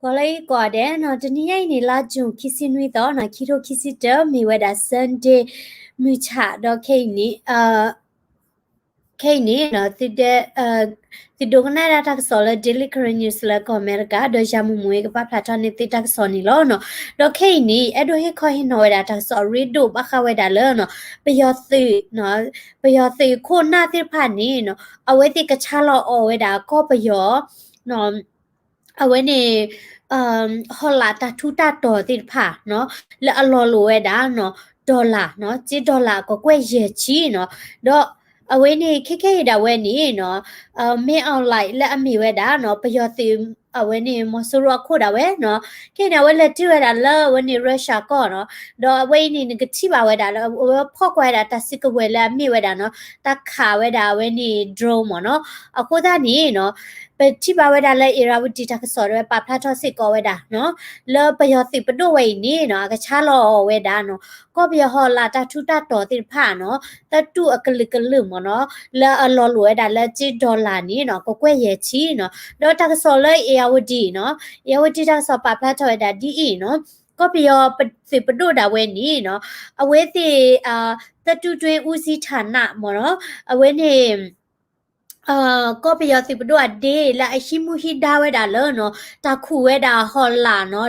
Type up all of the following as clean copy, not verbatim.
ก็เลยกว่าเด้เนาะจะนี่ไอ้นี่ลาจุคิสินุยต่อนะคิโรคิสิเตอร์มีเวดาซันเดย์มือฉะดอกเคนี้Kane no ti dogna ra tak sola daily current news la ko America do jamu mwe ka plata ni ti tak soni lo no do Kane e do he ko he no ra tak so read do ba kha we da lo no pe yo thi no pe yo thi ko na ti pha ni no awe ti ka cha lo o we da ko pe yo no awe ni hola ta thu ta to ti pha no la alo lo we da no dollar no chi dollar ko kwe ye chi no do အဝင်းနေခက်ခဲရတာဝဲနေနော်မင်းအောင်လိုက်လက်အမိဝဲတာနော်ပယောတိအဝင်းနေမဆူရခုတာဝဲနော်ခဲနေဝဲလက်တိဝဲတာလောဝဲနေရုရှားကောနော်တော့အဝင်းနေကတိပါဝဲတာလောဖော့ကွဲတာတစစ်ကဝဲလက်အမိဝဲတာနော်တခါဝဲတာဝဲနေ drone မနော်အခုသားနေနော်ပတိပါဝဲတာလဲ era ဝတီတာကစော်ရဲပါဖလာတော့စစ်ကောဝဲတာနော်လောပယောတိပဒိုဝဲနေနော်ကချာလောဝဲတာနော်ကောပယောဟောလာတာထူတာတော်တိဖာနော်တတူအကလကလမနော်လာအလောလွဲတာလက်ချီဒေါ်လာနီနော်ကိုကွဲ့ရဲ့ချီနော်တော့တကစော်လဲအေယဝတီနော်အေယဝတီတာစောပါဖလာထော်တာဒီအီနော်ก็เปียสิปดุดาเวนี่เนาะอเวสิตะตุตွေဦးစီးဌာနမောเนาะအဝဲနေก็ไปยอสิบด้วยเดละไอชิมุฮิดาเวดาเลเนาะตาคูเวดาฮอลลาเนาะ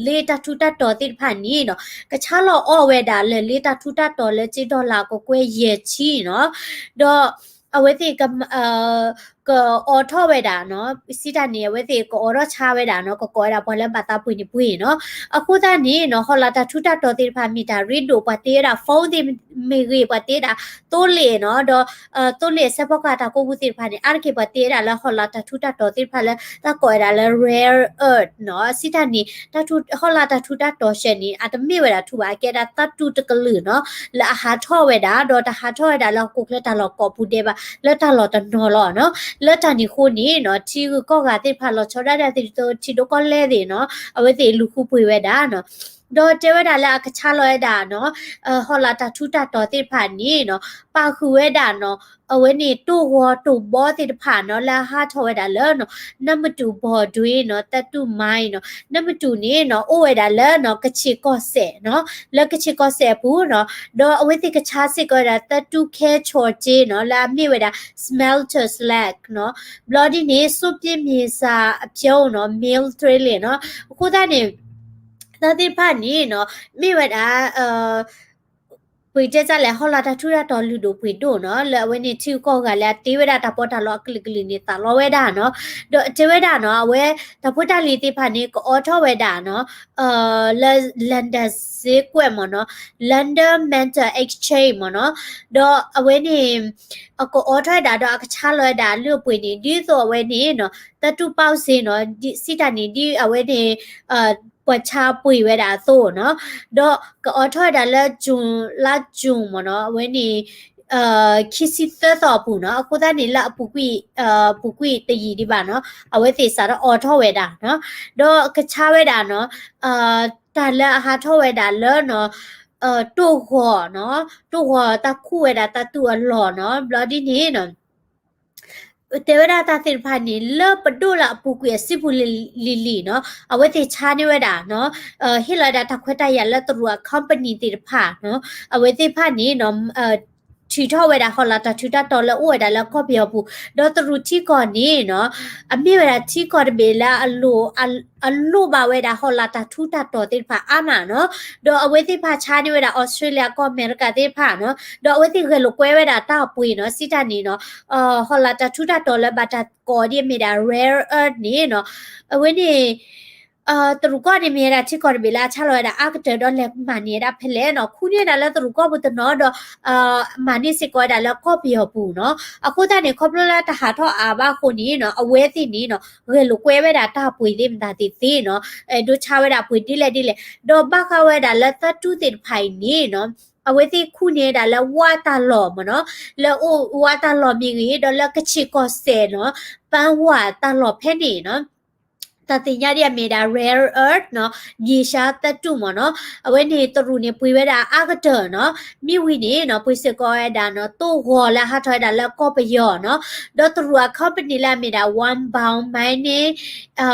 เลตาทุตาตอติผ่านนี่เนาะกะชาลออเวดาเลตาทุตาตอเลจิดอลลาก็กวยเยชีเนาะดอအဝဲတိကအော်ထောဝဲတာနော်စီတာနေဝဲတိကောအော်ချဝဲတာနော်ကောတာဘောလဲဘာတာပွိနေပွိနော်အခုသားနေနော်ဟောလာတာထူတာတော်တိဖာမီတာရီဒိုပတေရာဖုန်းတိမေဂေပတေရာတိုးလေနော်တော့တိုးလေစပကတာကိုဘူးတိဖာနေအာကေပတေရာလာဟောလာတာထူတာတော်တိဖာလဲတာကောတာလဲ rare earth နော်စီတာနေတာထူဟောလာတာထူတာတော်ရှက်နေအတမေဝဲတာထူပါကဲတာတတူတကလူနော်လာဟာထောဝဲတာတော့တဟာထောဝဲတာလောက်ကိုကလက်တာလောက်ကောပူတဲ့ပါလက်တာလောက်တနော်လောနော်လက်တန်ဒီခုနေနော်ချီကောကတိဖာလောချောရတဲ့တီတိုချီတိုကောလဲတယ်နော်အဝဲတိလူခုပွေဝဲတာနော်တော့တဲဝဲတာလည်းအခချလောရတာနော်ဟောလာတာထူတာတော်တိဖာနေနော်ပါခုဝဲတာနော်အဝဲနေတူဝတူဘောတိဖာနော်လာဟာထောဝဲတာလဲနော်နမတူဘောဒွေးနော်တတူမိုင်းနော်နမတူနေနော်အိုဝဲတာလဲနော်ကချီကော့ဆဲနော်လက်ကချီကော့ဆဲဘူးနော်တော့အဝဲတိကချာစစ်ကောတာတတူခဲချော်ကျေးနော်လာမြဝဲတာ smelter slag နော် bloody နေစုပ်ပြင်းမြေစာအဖြုံးနော် meal tray လေနော်အခုသားနေတတိဖာနေနော်မြဝဲတာပွေတက်ကြလဲဟောလာတာထူရတော်လူတို့ပွေတို့နော်လဲဝဲနေချူကောကလည်းတေးဝဲတာတပေါ်တာလောကလကလနေတာလောဝဲတာနော်တော့တေးဝဲတာနော်ဝဲတပေါ်တာလီတိဖာနေကောထောဝဲတာနော်လန်ဒန်ဈေးကွက်မနော် London Mental Exchange မနော်တော့အဝဲနေအကောအော်ထွက်တာတော့အခချလွဲတာလွတ်ပွေနေဒီဆိုအဝဲနေနော်တတူပေါက်စင်းနော်ဒီစီတာနေဒီအဝဲနေปวดชาปุ๋ยเวดาโซเนาะดอกก็ออทอดาละจุงมเนาะเวนี่คิสิเตอร์ต่อปูเนาะအခုသားနေละปูကွီတยีဒီပါเนาะအဝဲသေးစားတော့ออทอเวดาเนาะတော့ကချာเวดาเนาะတာละဟာทอเวดาเลเนาะတူခေါ်เนาะတူခေါ်တခုเวดาตတူอล่อเนาะบลอดี้นี่เนาะတေဝရတာသင်ဖာနေလပဒိုလာပူကွေစီပူလီနော်အဝဲတေချာနေဝတာနော်ဟီလာဒတာခွတ်တရလက်တရူက company တေဖာနော်အဝဲတေဖာနေနော်ချီထောဝဲတာဟောလာတာချူတာတော်လအိုဝဲတာလကော့ပြောဘူးဒေါ်တရူချီကောနေနော်အမေဝဲတာချီကောဘေလာအလိုပါဝဲတာဟောလာတာထူတာတော်တေဖာအာမနော်ဒေါ်အဝဲတေဖာချာနေဝဲတာဩစတြေးလျကောအမေရိကတေဖာနော်ဒေါ်အဝဲတေကလောကွဲဝဲတာတောက်ပွေနော်စီတာနေနော်ဟောလာတာထူတာတော်လဘတာကောဒီမေတာ rare earth နေနော်အဝဲနေตรุก็เนี่ยมีอะไรที่ก่อนเวลาชะลอยนะอากเจอดอนแลมาเนี่ยได้เพลเนาะคู่เนี่ยนะแล้วตรุก็บ่ตเนาะดมานี่สิก็ได้แล้วก็เปียวปูเนาะအခုတနေခေါပလလာတဟာထောအာဘာခုနီเนาะအဝဲသိနီเนาะရေလူကွဲဝဲတာတာပွေလေးမတာတိเนาะဒုချဝဲတာပွေတိလေဒေါ်ဘခဝဲတာလက်သတူတိဖိုင်နီเนาะအဝဲသိခုနေတာလဲဝါတာလော်မနော်လဲအိုဝါတာလော်မြင်ကြီးတော့လက်ကချီကောဆဲเนาะပန်းဝါတာလော်ဖဲနေเนาะ ตติญาเดียเมดา rare earth เนาะยีชาตะตุมเนาะเอาไว้นี่ตรูเนี่ยปุยเวดาอากาเตอเนาะมีวินี่เนาะปุยเสกอเอดาเนาะตู้หัวละหาถอยดาแล้วก็ไปย่อเนาะดอตรัวเข้าเป็นนี่ละเมดา one pound ไม้นี่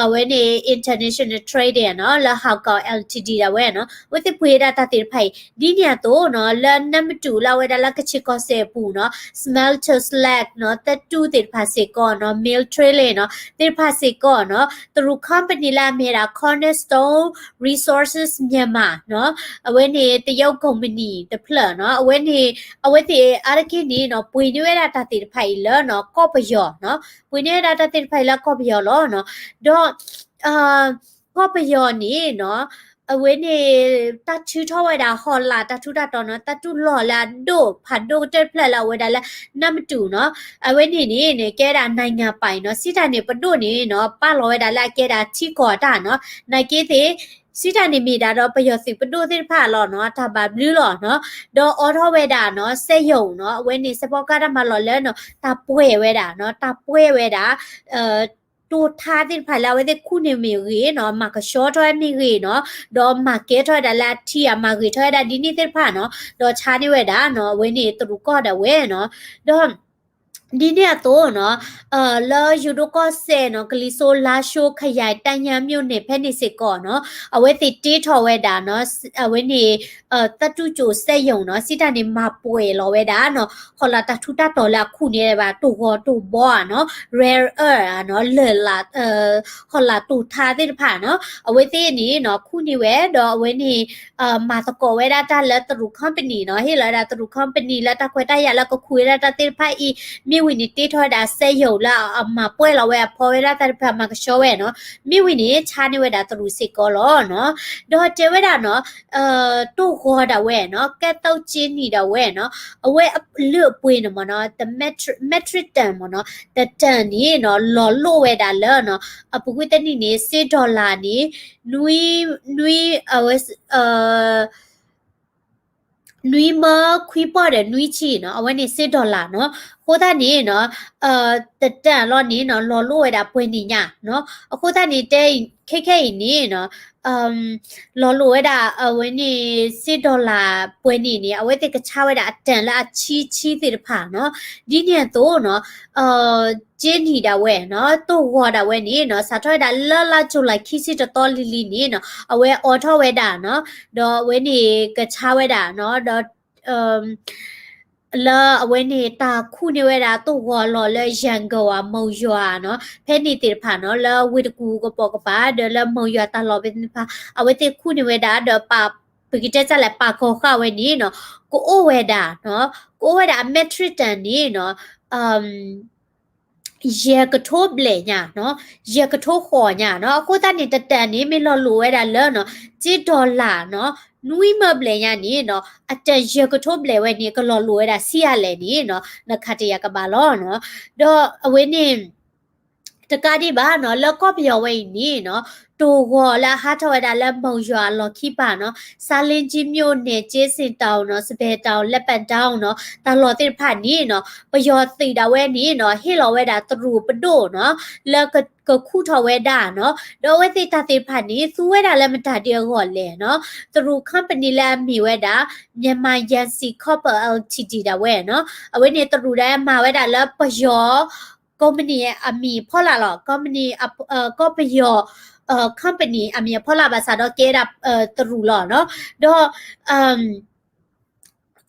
เว้นี่ international trade เนาะแล้วเขาก็ LTD ดาเว้เนาะเว้ที่ปุยดาตติไผดีเนี่ยโตเนาะแล้วนัมတူละเวดาละกะชิกอเซปูเนาะ smelter slag เนาะตะตูติภาษิกอเนาะ mill trade เนาะติภาษิกอเนาะ through company လာမြေတာ cornerstone resources မြန်မာเนาะအဝဲနေတရုတ် company တဖလเนาะအဝဲတီအရကိနီเนาะပွေနေရတာတိဖိုင်လเนาะကော့ပယောเนาะပွေနေတာတိဖိုင်လကော့ပယောလောเนาะတော့ကော့ပယောနီเนาะအဝဲနေတချူထောဝဲတာဟော်လာတထူတာတော့เนาะတတူလော်လာဒိုဖတ်ဒိုတက်ဖလက်လာဝဲတာလဲနမတူเนาะအဝဲနေကဲတာနိုင်ငံပိုင်เนาะစီတာနေပဒိုနေเนาะပလောဝဲတာလဲကဲတာချီကောတာเนาะနိုင်ကေသေးစီတာနေမိတာတော့ပယောစီပဒိုသေးဖာလောเนาะတာဘာဘလူးလောเนาะဒေါ်အော်ထောဝဲတာเนาะစက်ယုံเนาะအဝဲနေစပောကားတာမလောလဲเนาะတာပွဲဝဲတာเนาะတာပွဲဝဲတာตัวท่าที่ผ่านแล้วได้คู่ในมีรีเนาะมากระชอถ้อยมีรีเนาะดอมาเกถ้อยดาลาที่อ่ะมารีถ้อยดาดินี่ที่ผ่านเนาะดอชานี่เวดาเนาะเวนี่ตรุก็ดาเวเนาะดอဒီနေ့တော့เนาะလာယူဒိုကောဆဲเนาะကလီဆိုလာရှိုခရိုင်တန်ညာမြို့နယ်ဖက်နေစစ်ကောเนาะအဝဲတိတေးထော်ဝဲတာเนาะအဝဲနေတတူကျိုစက်ယုံเนาะစိတနေမပွဲလောဝဲတာเนาะခေါ်လာတထူတာတော်လာခုနေပါတူဟောတူဘောเนาะ rare earth เนาะเลလာခေါ်လာတူထားတဲ့ဖာเนาะအဝဲတိနေเนาะခုနေဝဲတော့အဝဲနေมาตะโกเวดาตาแล้วตรุคอมพานีเนาะเฮละดาตรุคอมพานีแล้วตะควตายาแล้วก็คุยแล้วตะติพาอีมีวินิติทอดาเซยอยู่ละมาป่วยละเวพอเวลาตะพามากะชอเวเนาะมีวินิชานี่เวดาตรุสิกอลอเนาะดอเจเวดาเนาะตูโคดาเวเนาะแกเต้าจินนี่ดาเวเนาะเอาเวเลือป่วยเนาะเนาะ the metric ton เนาะ the ton นี่เนาะลอโลเวดาเลเนาะอปุกุตนี่นี่$6นี่นุยเอาเနွီမခွီပေါ်တဲ့နွီချီနော်အဝဲနေ$6နော်ခိုးသားနေနော်တတန်လောနေနော်လော်လို့ရတာပွင့်နေညနော်အခုသားနေတဲ့ခဲနေနော်လော်လို့ရတာအဝဲနေ$6ပွင့်နေအဝဲတဲ့ကချဝဲတာအတန်လားချီတဲ့ဖာနော်ဒီနေတော့နော်ကျင်းနေတာဝဲနော်တော့ဟောတာဝဲနေနော်စာထွဲတာလာချိုလိုက်ခိစီတော်လီနေနော်အဝဲအော်ထောဝဲတာနော်တော့ဝဲနေကချဝဲတာနော်တော့လာအဝဲနေတာခုနေဝဲတာတော့ဟောလော်လဲရန်ကောမော်ရွာနော်ဖဲနေတေဖာနော်လာဝိတကူကပေါ်ကပါဒလာမော်ရွာတာလော်ပဲဖာအဝဲတေခုနေဝဲတာတော့ပါပကိတက်ကြလဲပါခေါခဝဲနေနော်ကိုအိုဝဲတာနော်ကိုဝဲတာမက်ထရစ်တန်နေနော်ရေကထိုးပလေညာနော်ရေကထိုးခေါ်ညာနော်အခုတန်နေတတန်နေမလော်လိုဝဲတာလဲနော်$7နော်နွီမပလေညာနေနော်အတရေကထိုးပလေဝဲနေကလော်လိုဝဲတာစီရလဲနေနော်နခတရကပါလောနော်တော့အဝင်းနေတကားဒီပါနော်လောက်ကော့ပြော်ဝဲနေနော်တူဟောလာဟာထဝဲတာလက်မုံရွာလော်ခိပါနော်စာလင်ကြီးမြို့နယ်ကျေးစင်တောင်နော်စပယ်တောင်လက်ပန်တောင်နော်တာလော်တိဖာနေနော်ပယောတိတာဝဲနေနော်ဟေလော်ဝဲတာတရူပဒိုနော်လကခုထဝဲတာနော်တော့ဝဲတိတာတိဖာနေသူဝဲတာလည်းမတာတရဟော်လဲနော်တရူ company လည်းမီဝဲတာမြန်မာယန်စီ copper ltd တာဝဲနော်အဝဲနေတရူလည်းမှာဝဲတာလည်းပယောcompany ရဲ့အမီဖော်လာတော့ company ก็ไปยอcompany အမီဖော်လာပါစားတော့ကဲတာတရူလောနော်တော့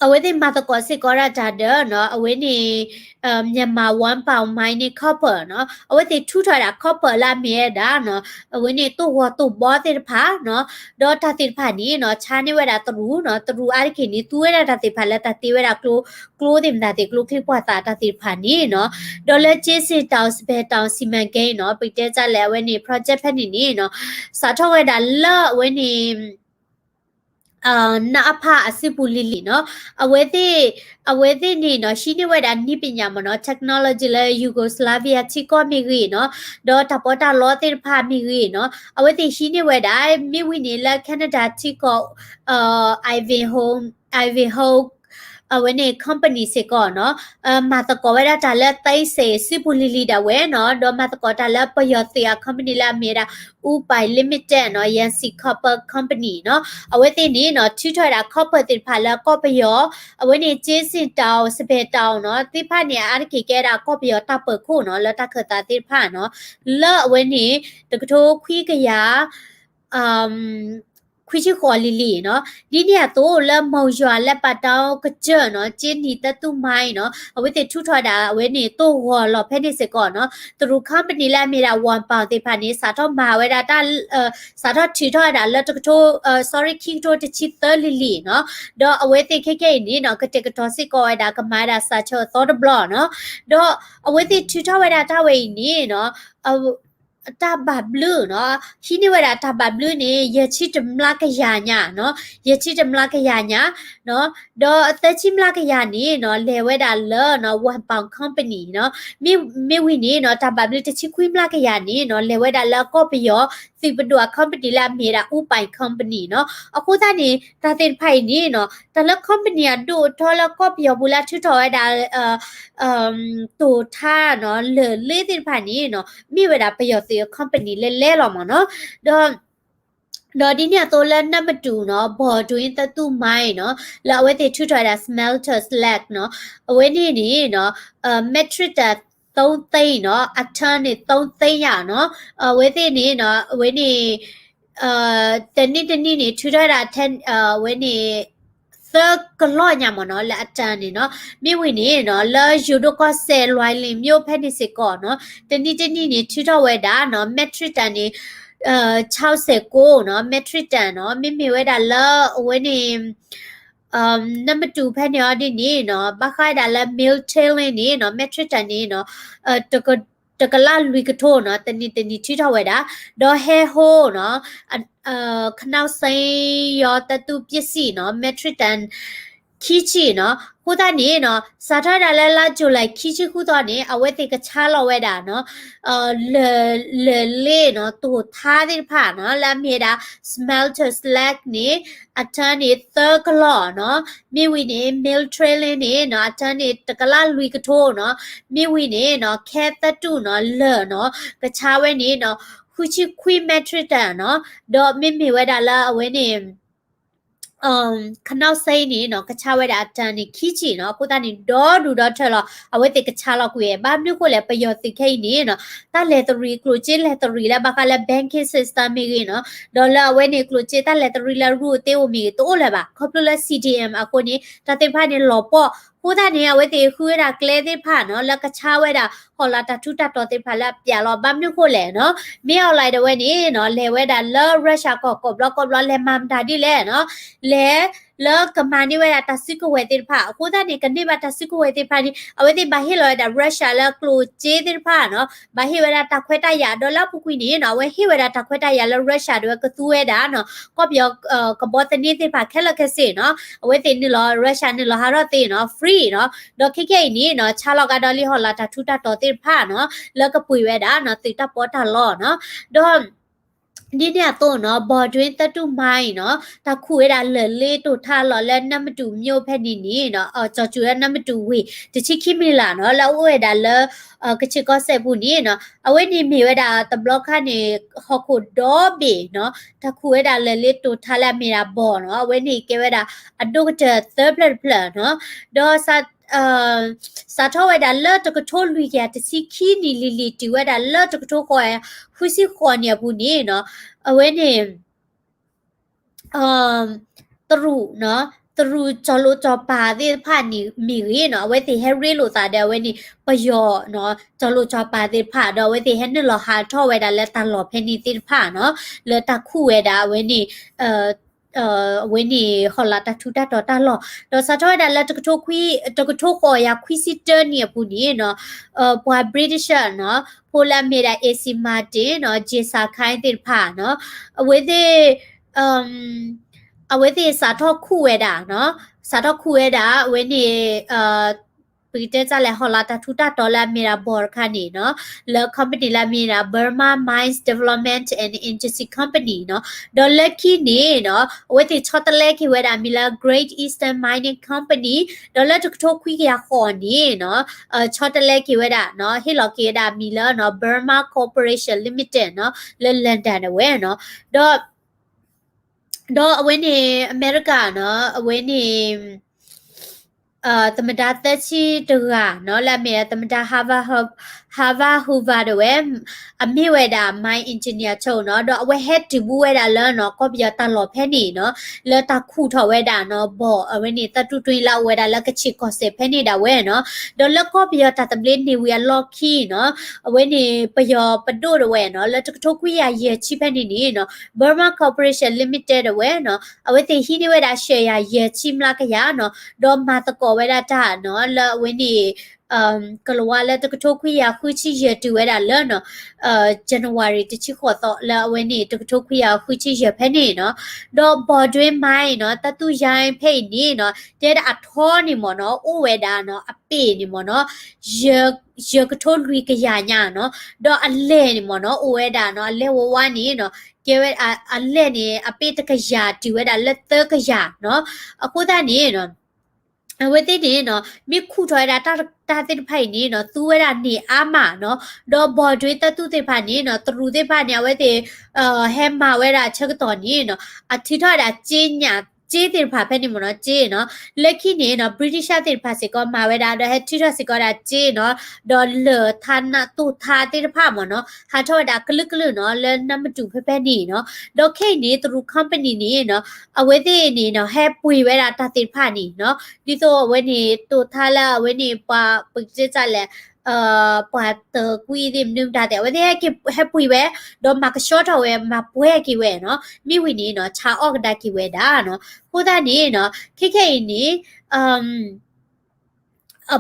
အဝဲဒီမာတကောစစ်ကောရတာဒနော်အဝဲနေမြန်မာ1 pound mine copper နော်အဝဲဒီထူထတာ copper လာမြဲတာနော်အဝဲနေတူဟောတူဘောတိဖာနော်ဒေါ်တာတိဖာနီနော်ချာနေဝဲတာတရူနော်တရူအားခိနီသူဝဲတာတိဖာလက်တာတိဝဲတာကလိုတင်တာတိကလိုခိပွားတာတိဖာနီနော်ဒေါ်လက်ချစ်စစ်တောင်စပယ်တောင်စီမံကိန်းနော်ပိတဲကြလဲဝဲနေ project ဖက်နေနော်စာထောက်ဝဲတာလော့ဝဲနေနာအဖအစစ်ပူလီလီနော်အဝဲသေးနေနော်ရှိနေဝဲတာနိပညာမနော် technology လဲ Yugoslavia ချီကောမီရီနော်ဒေါ်တပေါ်တာလောတိဖာမီရီနော်အဝဲသေးရှိနေဝဲတာမိဝိနေလဲ Canada ချီကောIvanhoe when a company se ko no matako weda tala tai se sipulili da we no do matako tala payotia company la mera u by limited no yansi copper company no awete ni no chu thwa da copper tin phala ko payo when a jason taw spe taw no ti pha ni ar ki ke da ko payo ta pe khu no la ta khata ti pha no la when ni to ko khwi ka yaခွေးချခေါ်လီလီနော်ဒီနေရာတော့လမောင်ရွာလက်ပတ်တောင်းကကြနော်ကျင်းနီတတူမိုင်းနော်အဝိတေထူထွားတာအဝိနေတော့ဟောလော်ဖက်နေစကောနော်သူတို့ company လာမီရာ1 pound တေဖာနေစာတော့မာဝဲတာစာတော့ထီထွားတာလက်တကထိုးsorry king တော့တချီသလီလီနော်တော့အဝိတေခေခေနီနော်ကတက်ကတော့စစ်ကောဝဲတာကမာရာစာချောတော့ဘလော့နော်တော့အဝိတေထီထွားဝဲတာတဝဲနီနော်ตาบาบลูเนาะที่นี่เวลาตาบาบลูนี่ยาชิจมลากยาญาเนาะยาชิจมลากยาญาเนาะดอตะชิมลากยานี่เนาะเลเวดาเลเนาะวันปองคอมพานีเนาะมีวินี่เนาะตาบาบลูตะชิคุยมลากยานี่เนาะเลเวดาเลก็ไปยอสิบดัวคอมพานีละมีราอุปายคอมพานีเนาะအခုသားนี่ตาเต็นไผนี่เนาะตะละคอมพานีดูทอละก็ไปยอบุลาชุทอดาตูท่าเนาะเลเต็นไผนี่เนาะมีเวลาไปยอสิคอมพานีเล่ๆหรอมั้งเนาะดอดีเนี่ยตัวเล่นนั่นมาดูเนาะบอดูอินตตู้ไม้เนาะแล้วเอาไว้ติดชุดอะไร smelter slag เนาะเอาไว้นี่เนาะmetric သုံးသိန်းเนาะအထန်းနေ3သိန်းရเนาะဝေးသိနေเนาะဝေးနေတနေ့နေထူထားတာ10ဝေးနေသကလောညမနော်လက်အတန်းနေနော်မြဝင်းနေနော်လာယူဒိုကဆယ်လွိုင်းလင်မြို့ဖက်နေစကောနော်တနေ့နေထူထားဝဲတာနော်မက်ထရစ်တန်နေ69เนาะ metric ton เนาะမိဝဲတာလာဝဲနေနံပါတ်2ဖက်နေဒီနေเนาะဘခိုင်ဒါလာ mill tailing နေเนาะ metric ton နေเนาะတကလာလူကထိုးเนาะတနေ့ထိထောက်ဝဲတာဒေါ်ဟဲဟိုเนาะခနောက်ဆိုင်ရောတတူပစ္စည်းเนาะ metric ton ခီချီเนาะခုသားနေเนาะစာထတာလဲလာကြိုလိုက်ခီချီခုသားနေအဝဲတိကချားလောဝဲတာเนาะလေเนาะတူထားတဲ့ဖာเนาะလာမြေတာ smelter slag နေအတန်းနေသကလောเนาะမြေဝီနေ mill trailing နေเนาะအတန်းနေတကလာလူကထိုးเนาะမြေဝီနေเนาะခဲတတူเนาะလေเนาะကချားဝဲနေเนาะခုချီခွီ metric ton เนาะဒေါ်မိဝဲတာလာအဝဲနေခနောက်စိနေเนาะကချဝဲတာတန်နေခီချီเนาะကိုတန်ဒေါ်ဒူဒေါ်ထလောအဝဲတေကချလောက်ကိုရဘာမျိုးကိုလဲပယောတိခိနေเนาะတလက်တရီကလိုချေလက်တရီလာဘကလာ banking system မီเนาะဒေါ်လာဝဲနေကလိုချေတလက်တရီလာရူတေဝမီတိုးလဲပါခေါပလိုလာ CDM အခုနေတတေဖာနေလောပေါ့ကိုသားနေဝဲတေခွေးတာကလဲသေးဖာเนาะလက်ကချဝဲတာဟောလာတထူတတော်တေဖာလာပြလောဘာမျိုးကိုလဲเนาะမြေအောင်လိုက်တဲ့ဝဲနေเนาะလဲဝဲတာလောရုရှားကောဘလောလဲမမ်တာဒီလဲเนาะလဲလောကမနီဝဲတာစစ်ကိုဝဲတေဖာကိုသားနေကနေပါတစစ်ကိုဝဲတေဖာဒီအဝဲတေဘာဟီလောတာရုရှားလာကလိုချေတေဖာเนาะဘာဟီဝဲတာတခွဲတရဒေါ်လာပူကွီနေเนาะဝဲဟီဝဲတာတခွဲတရလောရုရှားတွေကသူဝဲတာเนาะကောပြောကဘောတနေတေဖာခဲလကစေเนาะအဝဲတေနေလောရုရှားနေလောဟာရတေเนาะ free เนาะဒေါ်ခိနေเนาะချာလောက်ကတော့လီဟောလာတာထူတာတော်တေဖာเนาะလကပွေဝဲတာเนาะတေတပေါ်တာလောเนาะဒေါ်ဒီเนี่ยတော့เนาะဘော်တွင်းတတူမိုင်းเนาะတခုရတာလေလေးတို့ထားလော်လဲနံပါတ်2မြို့ဖက်နေနေเนาะကြော်ကျူရနံပါတ်2ဝေတချိခိမီလာเนาะလောက်ဝဲတာလဲကချစ်ကောဆက်ဘူးနေเนาะအဝဲနေမြေဝဲတာတဘလော့ခနေဟော်ကိုဒေါ်ဘေเนาะတခုရတာလေလေးတို့ထားလက်မီတာဘော်เนาะအဝဲနေကဲဝဲတာအဒုတ်တဲ့ third plan เนาะဒေါ်စာထောဝဲတာလော့တကထိုးလူရတစီခီနီလီလီတီဝဲတာလော့တကထိုးခေါ်ခွစီခေါ်နေဘူးနေเนาะအဝဲနေတရူเนาะတရူချလိုချပါတဲ့ဖာနီမီရီเนาะအဝဲတီဟဲရီလိုသာတဲ့ဝဲနေပယောเนาะချလိုချပါတဲ့ဖာတော့ဝဲတီဟဲနလောဟာထောဝဲတာလက်တလောဖဲနေတဲ့ဖာเนาะလက်တခုဝဲတာဝဲနေဝင်းနေဟောလာတထူတတော်တလောတော့စာထောဒါလက်တကထိုခွီတကထိုခေါ်ရခွီစီတနေပူနေနော်ပွာ British နော်ပိုလာမီရာ AC Martin နော်ဂျေစာခိုင်းတဲ့ဖာနော်အဝဲတဲ့စာထောခုဝဲတာနော်စာထောခုဝဲတာဝင်းနေ ปีเตจะแล้วฮอลาตาทุตาดอลลาร์มีราบอร์คันนี่เนาะแล้วคอมพานีละมีรา Burma Mines Development and Industry Company เนาะดอลลาร์คีนี่เนาะเวทีช็อตเลกีเวดามีละ Great Eastern Mining Company ดอลลาร์ทุกทุกคุยยาขอนี่เนาะช็อตเลกีเวดาเนาะฮิโลกีดามีละเนาะ Burma Corporation Limited เนาะเลนดานเวเนาะดอเวนี่อเมริกาเนาะเวนี่ธรรมดาแต่ชีตัวเนาะและมีธรรมดาฮาวาฮูวาด้วยอเมเวดาไมอินจิเนียร์โชเนาะดอกเวเฮดดิบูเวดาแล้วเนาะก็บียตลอดแพ่นี่เนาะแล้วตาคู่ทอเวดาเนาะบอกเวนี่ตาตุตุยลาเวดาแล้วก็ชิคก็เซแพ่นี่ดาเวเนาะดอกแล้วก็บียตาตำเล่นนิวยอร์ล็อกคีเนาะเวนี่ปยอปดูด้วยเนาะแล้วทุกๆวิยาเยชิแพ่นี่นี่เนาะ Burma Corporation Limited ด้วยเนาะเอาไว้ที่ที่นี่เวดาเชียเยชิมลากยาเนาะดอมมาตะโกเวดาจ้าเนาะแล้วเวนี่กลัวแล้วตะกทุกคุยยาคุยชิเยตัวเวดาเลเนาะJanuary ตะชิขอต่อแล้วเวนี่ตะกทุกคุยยาคุยชิเยแพ่นี่เนาะดอบอด้วยไม้เนาะตะตุยายเพ่นี่เนาะเจดอัทอนี่หมอเนาะโอเวดาเนาะอเปนี่หมอเนาะเยกทนรีกยาญาเนาะดออัลเลนี่หมอเนาะโอเวดาเนาะอัลเลววานี่เนาะเกเวอัลเลนี่อเปตะกยาติเวดาเลตะกยาเนาะအခုတည်းนี่เนาะเวทีนี้เนาะมีคู่ถอยดาตาติดไผ่นี้เนาะตัวเวลานี่อามาเนาะดอบอด้วยตาตุติผ่านนี้เนาะตรูติผ่านเนี่ยเวทีแฮมมาเวลาเช็คตอนนี้เนาะอาทิตย์ถอยดาจีนเนี่ยจีติดผ่านแผ่นนี่มันเนาะจีเนาะเล็กที่นี่เนาะบริษัทติดผ่านสิก็มาเวลาเดาให้ที่ถอยสิก็ดาจีเนาะดอลเลอร์ทันนะตูทาติดผ่านมันเนาะหาถอยดากลึกๆเนาะแล้วน้ำมันจุแผ่นนี่เนาะดอกแค่นี้ตรูคอมพานีนี้เนาะเอาเวทีนี่เนาะให้ปุยเวลาตาติดผ่านนี่เนาะ ဒီတော့ဝနေတူထားလာဝနေပါပကြကြလဲပတ်တကွီဒီမြူတာတဲ့ဝနေကဟပူပဲတော့မကရှော့တော့ဝဲမပွဲကီဝဲနော်မိဝီနီနော်ချာအော့ကဒကီဝဲဒါနော်ကိုသားနီနော်ခိနီ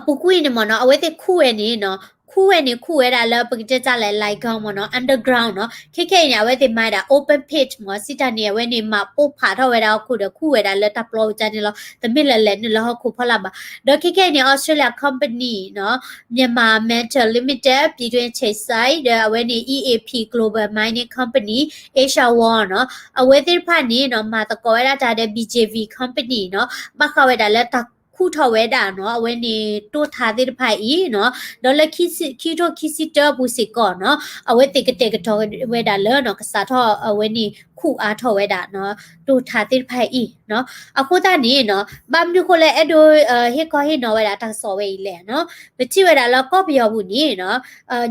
ပုကွေးနေမနော်အဝဲတဲ့ခုဝဲနေနော်คู่เวนี่คู่เวดาแล้วปกติจะไล่กองมันเนาะ underground เนาะเคเนี่ยเวทีมาดา open page หมอสิตาเนี่ยเวนี่มาปุ๊บผ่าเท่าเวดาคู่เวดาแล้วตับโปรจันนี่เนาะแต่ไม่เล่นนี่แล้วคู่พอละบ่ดอกเคเนี่ย Australia company เนาะမြန်မာ Metal Limited ပြည်တွင်းချိတ်ဆိုင်เวนี่ EAP Global Mining Company Asia War เนาะအဝဲတိဖာนี่เนาะมาตะกอเวดาတဲ့ BJV company เนาะမခเวดาแล้วตักคู่ทอเวดาเนาะเวนี่ตัวทาติดไผ่อีเนาะดอลลาร์คิโตคิซิเตอร์บุสิก่อนเนาะเอาไว้ติกเตกทอเวดาเลเนาะกษาทอเอาเวนี่คู่อาทอเวดาเนาะตัวทาติดไผ่อีเนาะအခုတည်းนี่เนาะบามดูคนแลอโดเฮก็เฮเนาะเวดาตังซอเวอีแลเนาะไปจิเวดาแล้วก็เปียวบุนี่เนาะ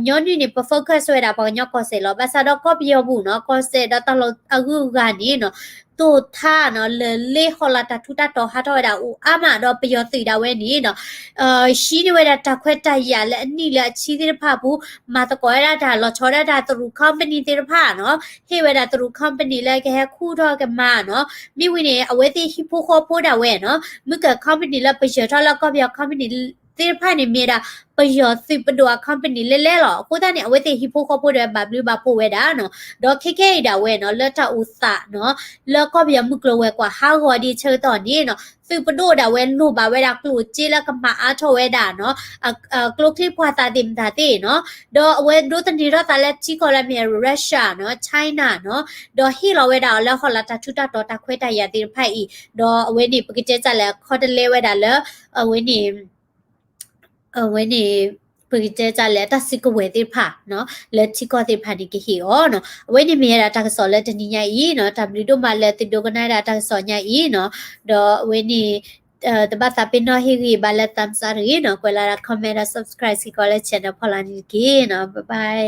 ย้อนนี่โฟกัสเวดาปญก็เสลบาซาดก็เปียวบุเนาะก็เสดตลอดอะกูกานี่เนาะตัวท่าเนาะเลฮอลาตาทุตาตอฮาทอดาอูอามาดอปยอติดาเวนี่เนาะชีนี่เวดาตะควตายาและนี่ละชีติภาพูมาตะกอดาลอชอดาตรูคอมพานีติภาเนาะเฮเวดาตรูคอมพานีและแกคู่ทอกันมาเนาะมีวินี่เอาไว้ที่ฮิปโปโคโพดาเวเนาะมึงเกิดคอมพานีละไปเชื่อทอแล้วก็ยาคอมพานีติภานี่มีดาปยอสิปดัวคอมพานีเล่ๆหรอกูตาเนี่ยเอาไว้ที่ฮิปโปโคโพดาบาบลูบาโพเวดาเนาะดอกเคดาเวเนาะเลตาอุสะเนาะแล้วก็ยังมึกลเวกว่า5หัวดีเชอตอนนี้เนาะซึ่งปดูดาเวนรูบาเวดากลูจีแล้วก็มาอาโทเวดาเนาะกลูที่พวาตาดิมตาตีเนาะดอเวนดูตันดีรอตาเลจิโคลาเมียรัสเซียเนาะไชน่าเนาะดอฮิลเวดาแล้วฮอลาตาชุตาตอตาควตายาติไผอีดอเวนี่ปกิเจจะแล้วคอเดเลเวดาแล้วเวนี่ปกติจะแล้วตัดสิกเวติผ่าเนาะแล้วที่ก็ติผ่านี่ก็หิวเนาะเว้นนี่มีอะไรตักสอนแล้วจะนี่ใหญ่เนาะทำดีดูมาแล้วติดดูกันได้ตักสอนใหญ่เนาะเดี๋ยวเว้นนี่แต่บ้านตาเป็นน้อยฮีบาลตามสารีเนาะก็แล้วคอมเมนต์ subscribe สิก็แล้วchannelพอลานี่กีเนาะบ๊ายบาย